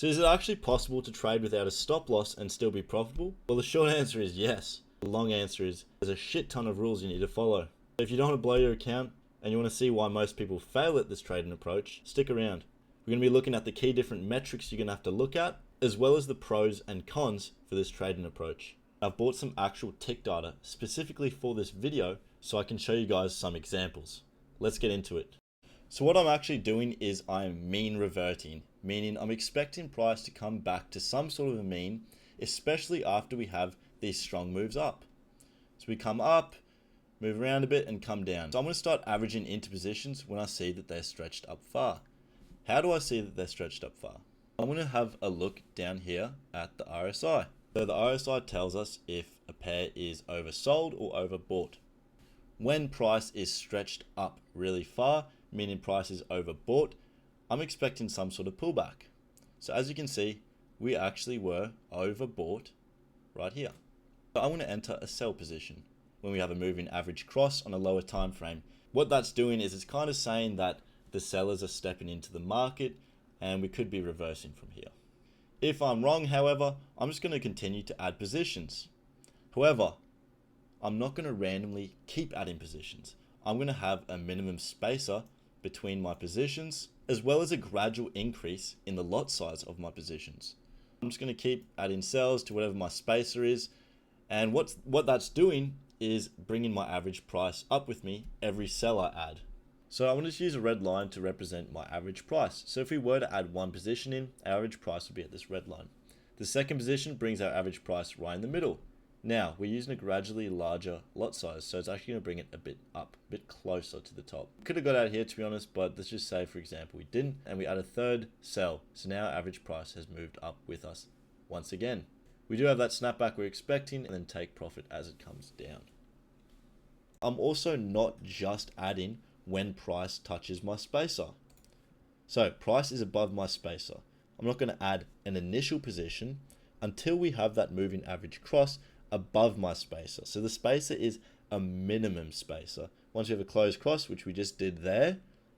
So is it actually possible to trade without a stop loss and still be profitable? Well, the short answer is yes. The long answer is there's a shit ton of rules you need to follow. So if you don't want to blow your account and you want to see why most people fail at this trading approach, stick around. We're going to be looking at the key different metrics you're going to have to look at, as well as the pros and cons for this trading approach. I've bought some actual tick data specifically for this video so I can show you guys some examples. Let's get into it. So what I'm actually doing is I'm mean reverting, meaning I'm expecting price to come back to some sort of a mean, especially after we have these strong moves up. So we come up, move around a bit and come down. So I'm going to start averaging into positions when I see that they're stretched up far. How do I see that they're stretched up far? I'm going to have a look down here at the RSI. So the RSI tells us if a pair is oversold or overbought. When price is stretched up really far, meaning price is overbought, I'm expecting some sort of pullback. So as you can see, we actually were overbought right here. So I'm going to enter a sell position when we have a moving average cross on a lower time frame. What that's doing is it's kind of saying that the sellers are stepping into the market and we could be reversing from here. If I'm wrong, however, I'm just going to continue to add positions. However, I'm not going to randomly keep adding positions. I'm going to have a minimum spacer between my positions, as well as a gradual increase in the lot size of my positions. I'm just going to keep adding sells to whatever my spacer is, and what that's doing is bringing my average price up with me every sell I add. So I want to just use a red line to represent my average price. So if we were to add one position in, our average price would be at this red line. The second position brings our average price right in the middle. Now, we're using a gradually larger lot size, so it's actually going to bring it a bit up, a bit closer to the top. Could have got out here, to be honest, but let's just say, for example, we didn't, and we add a third sell. So now our average price has moved up with us once again. We do have that snapback we're expecting, and then take profit as it comes down. I'm also not just adding when price touches my spacer. So price is above my spacer. I'm not going to add an initial position until we have that moving average cross above my spacer. So the spacer is a minimum spacer. Once we have a closed cross, which we just did there,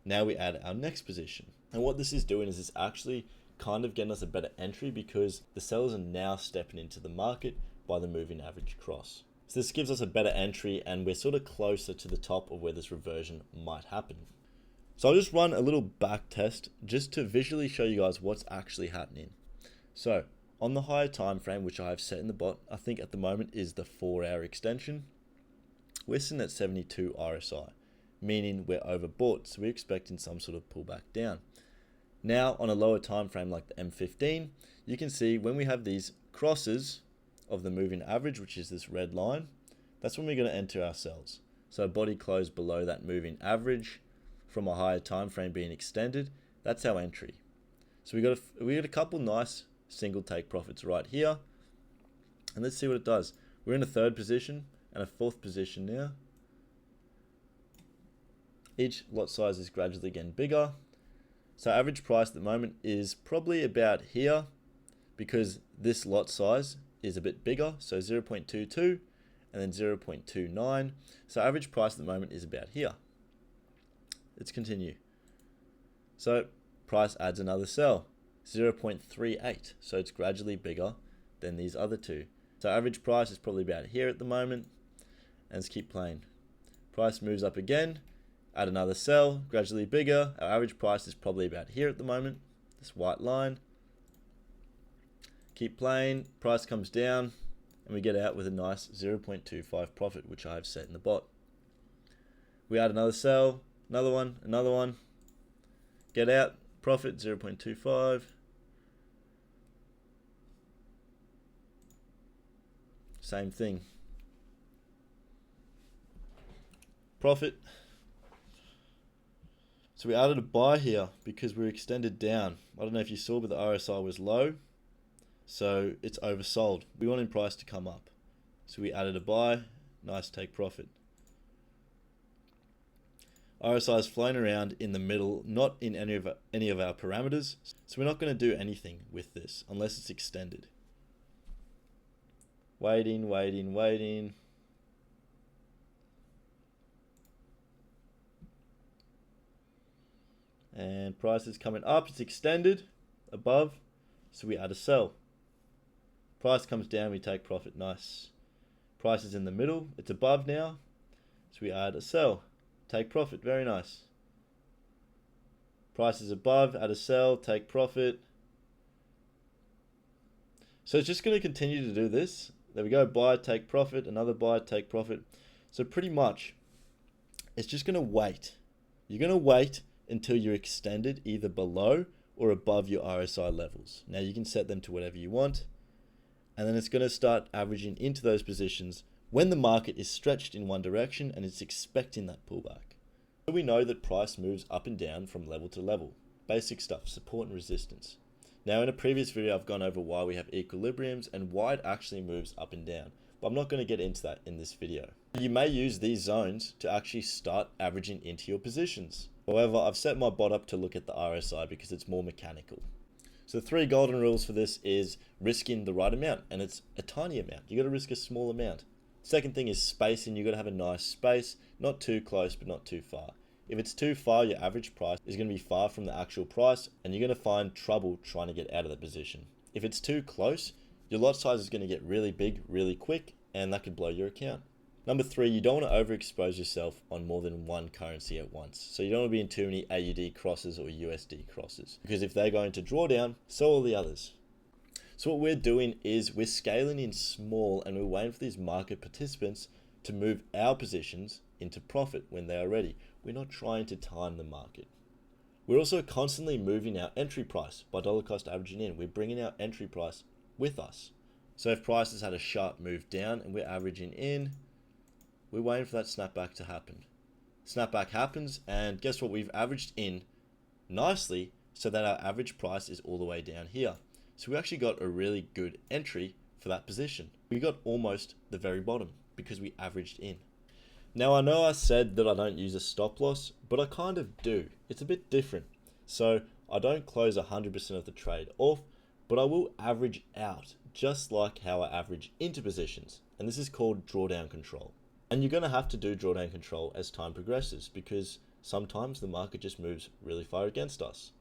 now we add our next position. And what this is doing is it's actually kind of getting us a better entry because the sellers are now stepping into the market by the moving average cross. So this gives us a better entry and we're sort of closer to the top of where this reversion might happen. So I'll just run a little back test just to visually show you guys what's actually happening. So on the higher time frame, which I have set in the bot, I think at the moment is the 4-hour extension, we're sitting at 72 RSI, meaning we're overbought, so we're expecting some sort of pullback down. Now on a lower time frame like the M15, you can see when we have these crosses of the moving average, which is this red line, that's when we're going to enter our sells. So body close below that moving average from a higher time frame being extended, that's our entry. So we got a couple nice single take profits right here, and let's see what it does. We're in a third position and a fourth position now. Each lot size is gradually getting bigger. So average price at the moment is probably about here because this lot size is a bit bigger, so 0.22 and then 0.29. So average price at the moment is about here. Let's continue. So price adds another sell, 0.38, so it's gradually bigger than these other two. So average price is probably about here at the moment, and let's keep playing. Price moves up again, add another sell, gradually bigger. Our average price is probably about here at the moment, this white line. Keep playing, price comes down, and we get out with a nice 0.25 profit, which I have set in the bot. We add another sell, another one, get out, profit 0.25. Same thing. Profit. So we added a buy here because we're extended down. I don't know if you saw, but the RSI was low, so it's oversold. We wanted price to come up, so we added a buy. Nice take profit. RSI is flying around in the middle, not in any of our parameters, so we're not going to do anything with this unless it's extended. Waiting. And price is coming up, it's extended above, So we add a sell. Price comes down, we take profit. Nice. Price is in the middle, it's above now, so we add a sell, take profit. Very nice. Price is above, add a sell, take profit. So it's just going to continue to do this. There we go, buy, take profit, another buy, take profit. So pretty much it's just going to wait. You're going to wait until you're extended either below or above your RSI levels. Now you can set them to whatever you want, and then it's going to start averaging into those positions when the market is stretched in one direction and it's expecting that pullback. So we know that price moves up and down from level to level. Basic stuff, support and resistance. Now in a previous video I've gone over why we have equilibriums and why it actually moves up and down, but I'm not going to get into that in this video. You may use these zones to actually start averaging into your positions. However, I've set my bot up to look at the RSI because it's more mechanical. So the 3 golden rules for this is risking the right amount, and it's a tiny amount. You got to risk a small amount. Second thing is spacing. You got to have a nice space, not too close but not too far. If it's too far, your average price is going to be far from the actual price, and you're going to find trouble trying to get out of that position. If it's too close, your lot size is going to get really big really quick, and that could blow your account. Number 3, you don't want to overexpose yourself on more than one currency at once. So you don't want to be in too many AUD crosses or USD crosses, because if they're going to draw down, so will the others. So what we're doing is we're scaling in small, and we're waiting for these market participants to move our positions into profit when they are ready. We're not trying to time the market. We're also constantly moving our entry price by dollar cost averaging in. We're bringing our entry price with us. So if price has had a sharp move down and we're averaging in, we're waiting for that snapback to happen. Snapback happens, and guess what? We've averaged in nicely so that our average price is all the way down here. So we actually got a really good entry for that position. We got almost the very bottom because we averaged in. Now I know I said that I don't use a stop loss, but I kind of do. It's a bit different. So I don't close 100% of the trade off, but I will average out just like how I average into positions. And this is called drawdown control. And you're going to have to do drawdown control as time progresses because sometimes the market just moves really far against us.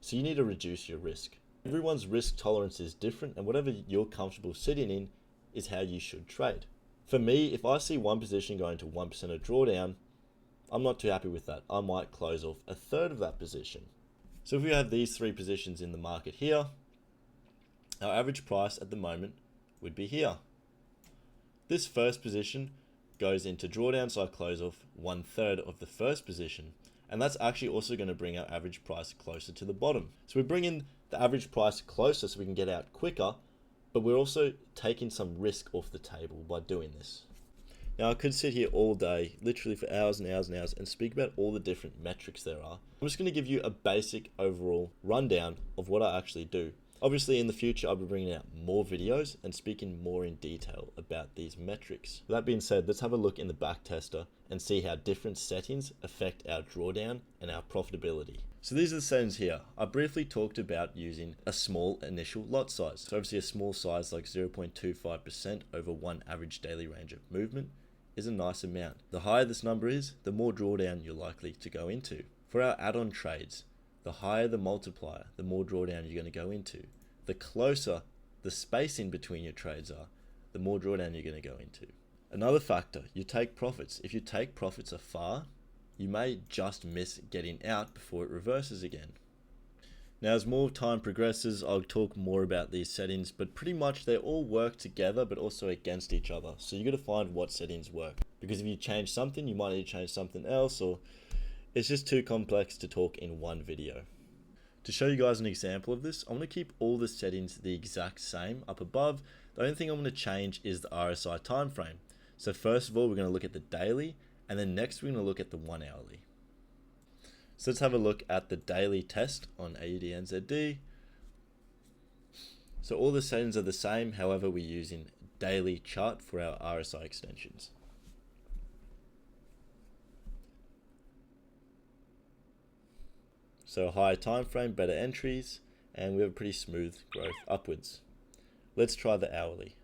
So you need to reduce your risk. Everyone's risk tolerance is different, and whatever you're comfortable sitting in is how you should trade. For me, if I see one position going to 1% of drawdown, I'm not too happy with that. I might close off a third of that position. So if we have these 3 positions in the market here, our average price at the moment would be here. This first position goes into drawdown, so I close off 1/3 of the first position, and that's actually also going to bring our average price closer to the bottom. So we're bringing the average price closer so we can get out quicker, but we're also taking some risk off the table by doing this. Now I could sit here all day, literally for hours and hours and hours, and speak about all the different metrics there are. I'm just going to give you a basic overall rundown of what I actually do. Obviously in the future I'll be bringing out more videos and speaking more in detail about these metrics. With that being said, let's have a look in the backtester and see how different settings affect our drawdown and our profitability. So these are the settings here. I briefly talked about using a small initial lot size. So obviously a small size like 0.25% over one average daily range of movement is a nice amount. The higher this number is, the more drawdown you're likely to go into. For our add-on trades, the higher the multiplier, the more drawdown you're going to go into. The closer the spacing between your trades are, the more drawdown you're going to go into. Another factor, you take profits. If you take profits afar, you may just miss getting out before it reverses again. Now as more time progresses, I'll talk more about these settings, but pretty much they all work together but also against each other. So you got to find what settings work, because if you change something, you might need to change something else, or it's just too complex to talk in one video. To show you guys an example of this, I'm going to keep all the settings the exact same up above. The only thing I'm going to change is the RSI time frame. So first of all, we're going to look at the daily, and then next we're going to look at the 1 hourly. So let's have a look at the daily test on AUDNZD. So all the settings are the same, however we're using daily chart for our RSI extensions. So higher time frame, better entries, and we have a pretty smooth growth upwards. Let's try the hourly.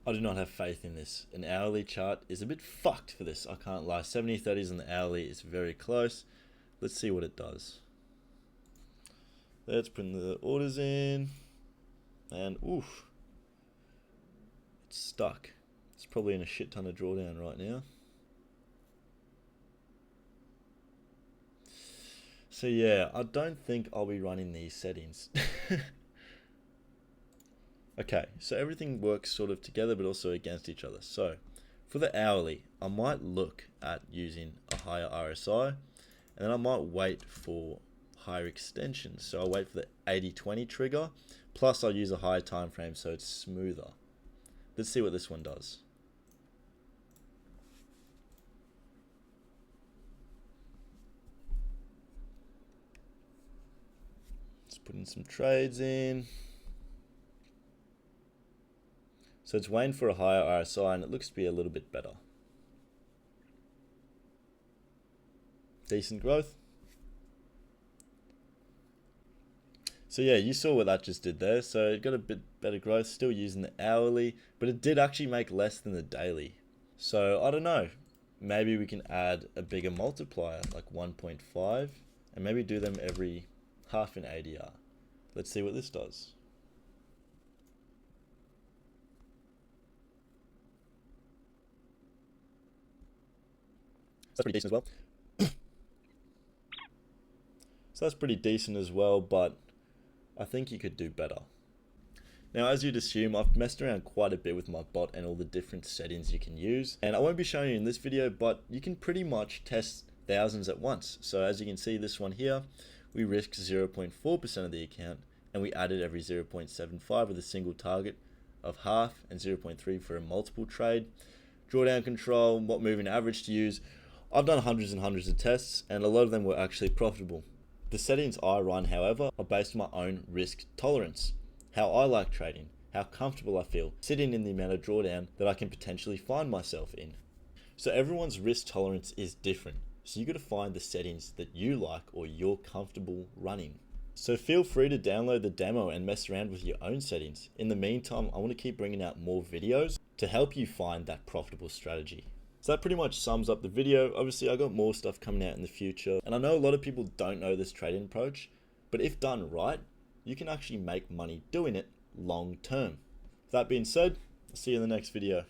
I do not have faith in this. An hourly chart is a bit fucked for this, I can't lie. 70/30s on the hourly is very close. Let's see what it does. Let's put the orders in, and oof, it's stuck. It's probably in a shit ton of drawdown right now. So yeah, I don't think I'll be running these settings. Okay, so everything works sort of together but also against each other. So for the hourly, I might look at using a higher RSI, and then I might wait for higher extensions. So I'll wait for the 80-20 trigger, plus I'll use a higher time frame so it's smoother. Let's see what this one does. Let's put in some trades in. So it's waiting for a higher RSI and it looks to be a little bit better. Decent growth. So yeah, you saw what that just did there. So it got a bit better growth, still using the hourly, but it did actually make less than the daily. So I don't know, maybe we can add a bigger multiplier, like 1.5, and maybe do them every half an ADR. Let's see what this does. That's pretty decent as well. So that's pretty decent as well, but I think you could do better. Now, as you'd assume, I've messed around quite a bit with my bot and all the different settings you can use. And I won't be showing you in this video, but you can pretty much test thousands at once. So as you can see, this one here, we risked 0.4% of the account, and we added every 0.75 with a single target of half and 0.3 for a multiple trade. Drawdown control, what moving average to use. I've done hundreds and hundreds of tests, and a lot of them were actually profitable. The settings I run, however, are based on my own risk tolerance, how I like trading, how comfortable I feel sitting in the amount of drawdown that I can potentially find myself in. So everyone's risk tolerance is different, so you got to find the settings that you like or you're comfortable running. So feel free to download the demo and mess around with your own settings. In the meantime, I want to keep bringing out more videos to help you find that profitable strategy. So that pretty much sums up the video. Obviously, I got more stuff coming out in the future, and I know a lot of people don't know this trading approach, but if done right, you can actually make money doing it long term. That being said, I'll see you in the next video.